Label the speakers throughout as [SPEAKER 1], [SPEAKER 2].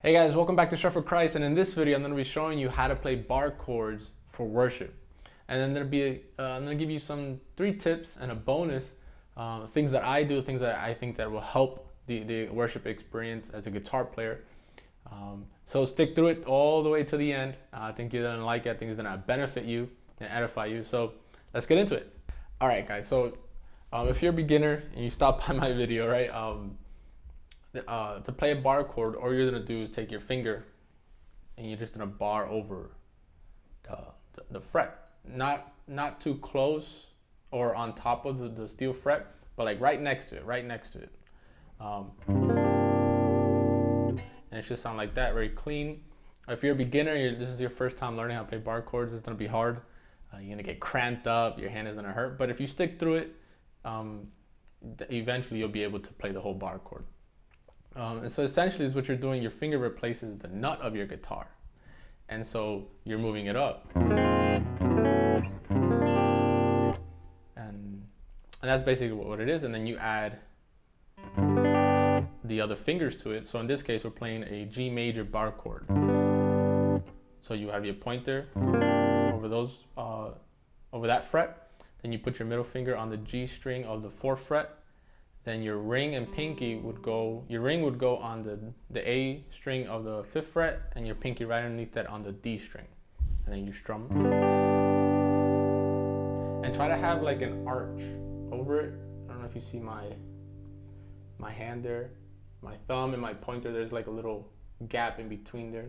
[SPEAKER 1] Hey guys, welcome back to Chef for Christ, and in this video I'm going to be showing you how to play bar chords for worship. And then I'm going to give you three tips and a bonus, things that I do, things that I think that will help the worship experience as a guitar player. So stick through it all the way to the end. I think you're going to like it. I think it's going to benefit you and edify you. So let's get into it. All right guys, so if you're a beginner and you stop by my video, right? To play a bar chord, all you're gonna do is take your finger and you're just gonna bar over the fret, not too close or on top of the steel fret, but like right next to it, and it should sound like that, very clean. If you're a beginner, this is your first time learning how to play bar chords, it's gonna be hard. You're gonna get cramped up, your hand is gonna hurt, but if you stick through it, eventually you'll be able to play the whole bar chord. And so essentially is what you're doing, your finger replaces the nut of your guitar. And so you're moving it up. And that's basically what it is. And then you add the other fingers to it. So in this case, we're playing a G major bar chord. So you have your pointer over that fret. Then you put your middle finger on the G string of the 4th fret. Then your ring and pinky would go, your ring would go on the A string of the 5th fret, and your pinky right underneath that on the D string. And then you strum. And try to have like an arch over it. I don't know if you see my hand there. My thumb and my pointer, there's like a little gap in between there.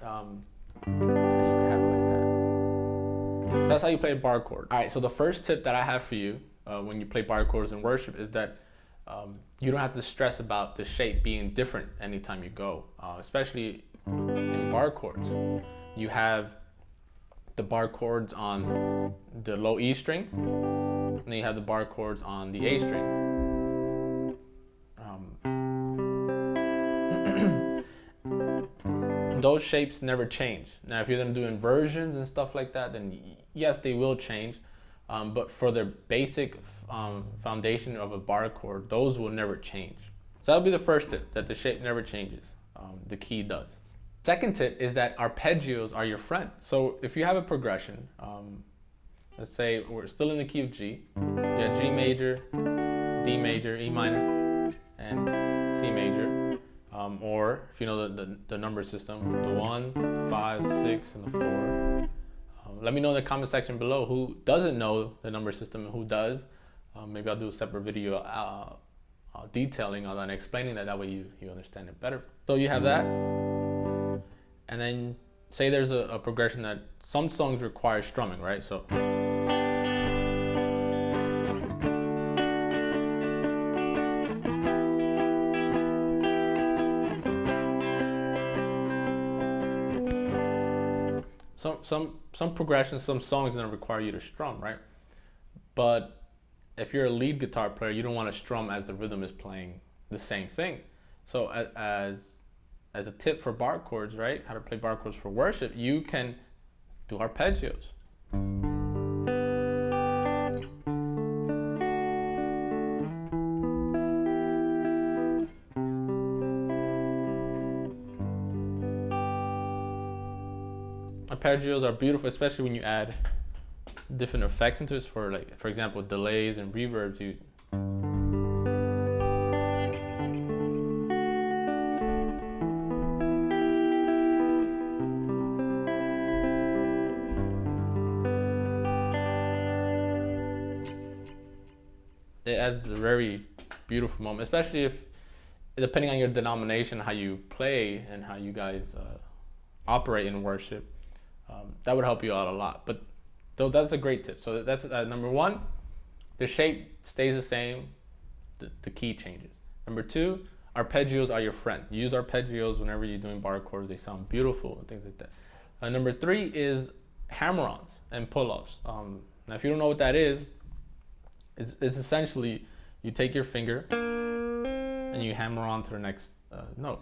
[SPEAKER 1] And you can have it like that. So that's how you play a bar chord. All right, so the first tip that I have for you when you play bar chords in worship is that you don't have to stress about the shape being different anytime you go, especially in bar chords. You have the bar chords on the low E string, and then you have the bar chords on the A string. Those shapes never change. Now, if you're going to do inversions and stuff like that, then yes, they will change. But for the basic foundation of a bar chord, those will never change. So that'll be the first tip, that the shape never changes. The key does. Second tip is that arpeggios are your friend. So if you have a progression, let's say we're still in the key of G. You have G major, D major, E minor, and C major. Or if you know the number system, the 1, the 5, the 6, and the 4. Let me know in the comment section below who doesn't know the number system and who does. Maybe I'll do a separate video detailing on that and explaining that. That way you understand it better. So you have that. And then say there's a progression that some songs require strumming, right? So some progressions, some songs are going to require you to strum, right? But if you're a lead guitar player, you don't want to strum as the rhythm is playing the same thing. So as a tip for bar chords, right? How to play bar chords for worship, you can do arpeggios. Arpeggios are beautiful, especially when you add different effects into it. For example, delays and reverbs. It adds a very beautiful moment, especially if, depending on your denomination, how you play and how you guys operate in worship. That would help you out a lot. But though that's a great tip. So that's number 1, the shape stays the same, the key changes. Number 2, arpeggios are your friend. Use arpeggios whenever you're doing bar chords. They sound beautiful and things like that. Number 3 is hammer-ons and pull-offs. Now if you don't know what that is, it's essentially you take your finger and you hammer on to the next note.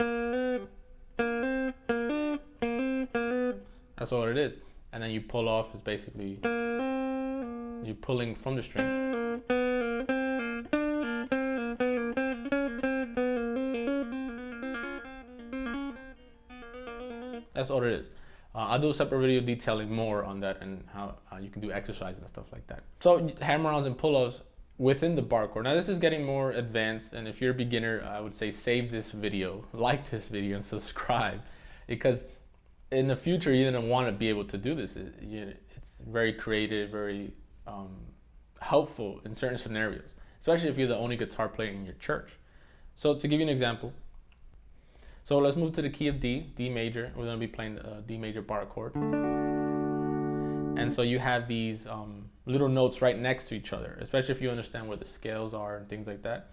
[SPEAKER 1] That's all it is. And then you pull off is basically you're pulling from the string. That's all it is. I'll do a separate video detailing more on that and how you can do exercise and stuff like that. So hammer-ons and pull-ups within the bar chord. Now this is getting more advanced, and if you're a beginner, I would say save this video, like this video, and subscribe, because in the future you're gonna want to be able to do this. It's very creative, very helpful in certain scenarios, especially if you're the only guitar player in your church. So to give you an example, so let's move to the key of D, D major. We're gonna be playing the D major bar chord. And so you have these little notes right next to each other, especially if you understand where the scales are and things like that.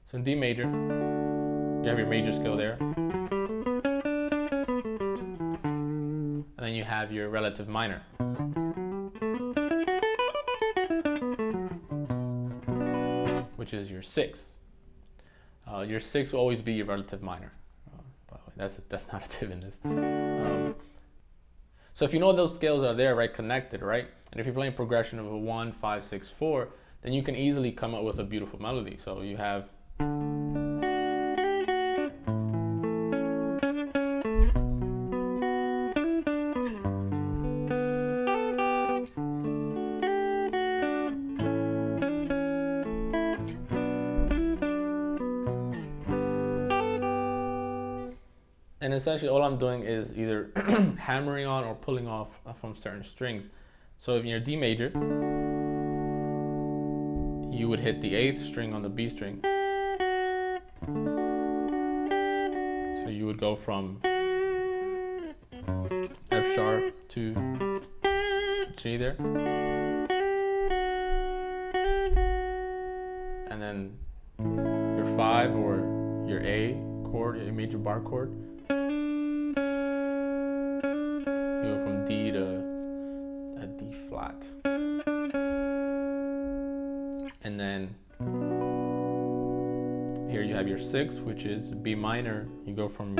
[SPEAKER 1] So in D major, you have your major scale there. And then you have your relative minor. Which is your 6. Your 6 will always be your relative minor. By the way, that's not a tip in this. So if you know those scales are there, right, connected, right, and if you're playing progression of a 1, 5, 6, 4, then you can easily come up with a beautiful melody. So you have and essentially all I'm doing is either hammering on or pulling off from certain strings. So in your D major, you would hit the 8th string on the B string. So you would go from F sharp to G there. And then your 5 or your A chord, your major bar chord, you go from D to a D flat. And then here you have your 6, which is B minor. You go from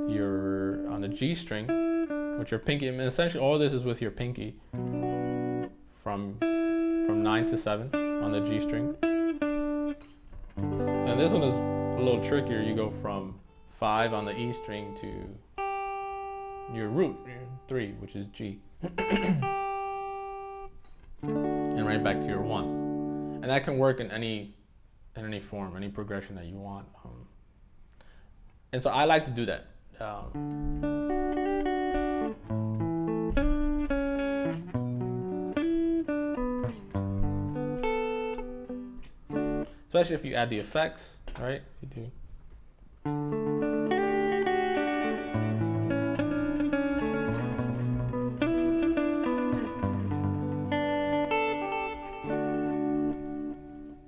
[SPEAKER 1] your, on the G string, with your pinky, and essentially all this is with your pinky, from 9 to 7 on the G string. And this one is a little trickier. You go from 5 on the E string to your root, your 3, which is G. And right back to your 1. And that can work in any form, any progression that you want. And so I like to do that. Especially if you add the effects, right? You do.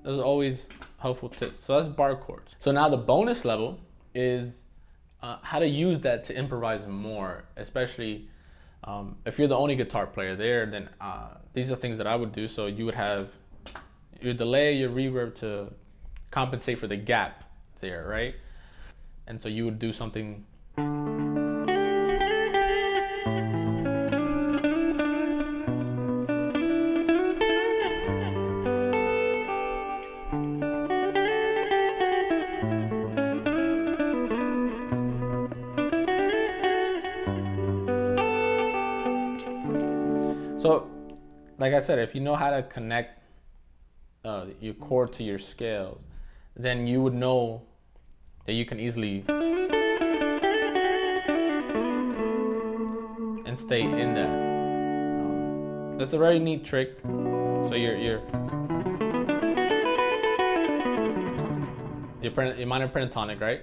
[SPEAKER 1] Those are always helpful tips. So that's bar chords. So now the bonus level is how to use that to improvise more, especially if you're the only guitar player there, then these are things that I would do. So you would have your delay, your reverb to compensate for the gap there, right? And so you would do something. So, like I said, if you know how to connect your chord to your scales, then you would know that you can easily and stay in that. That's a very neat trick. So your minor pentatonic, right?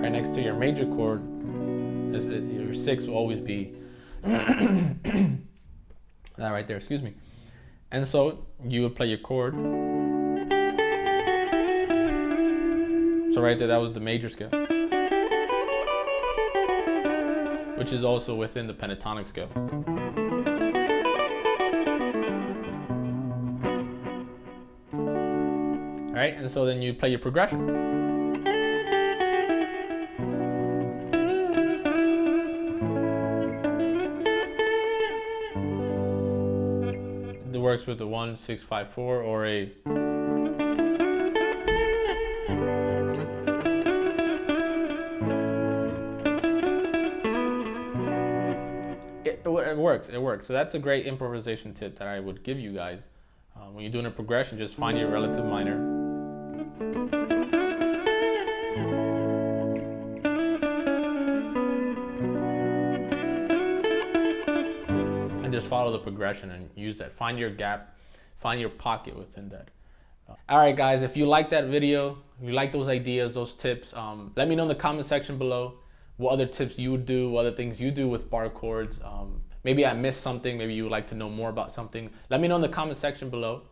[SPEAKER 1] Right next to your major chord, your 6 will always be that right there, excuse me. And so you would play your chord. So right there, that was the major scale, which is also within the pentatonic scale. All right, and so then you play your progression. It works with the 1, 6, 5, 4 or a it works. It works. So that's a great improvisation tip that I would give you guys. When you're doing a progression, just find your relative minor. And just follow the progression and use that. Find your gap, find your pocket within that. All right, guys, if you like that video, if you like those ideas, those tips, let me know in the comment section below what other tips you would do, what other things you do with bar chords. Maybe I missed something. Maybe you would like to know more about something. Let me know in the comment section below.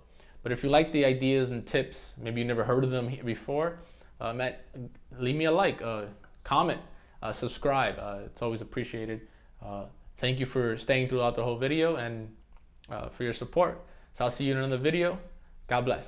[SPEAKER 1] But if you like the ideas and tips, maybe you never heard of them before, leave me a like, comment, subscribe. It's always appreciated. Thank you for staying throughout the whole video and for your support. So I'll see you in another video. God bless.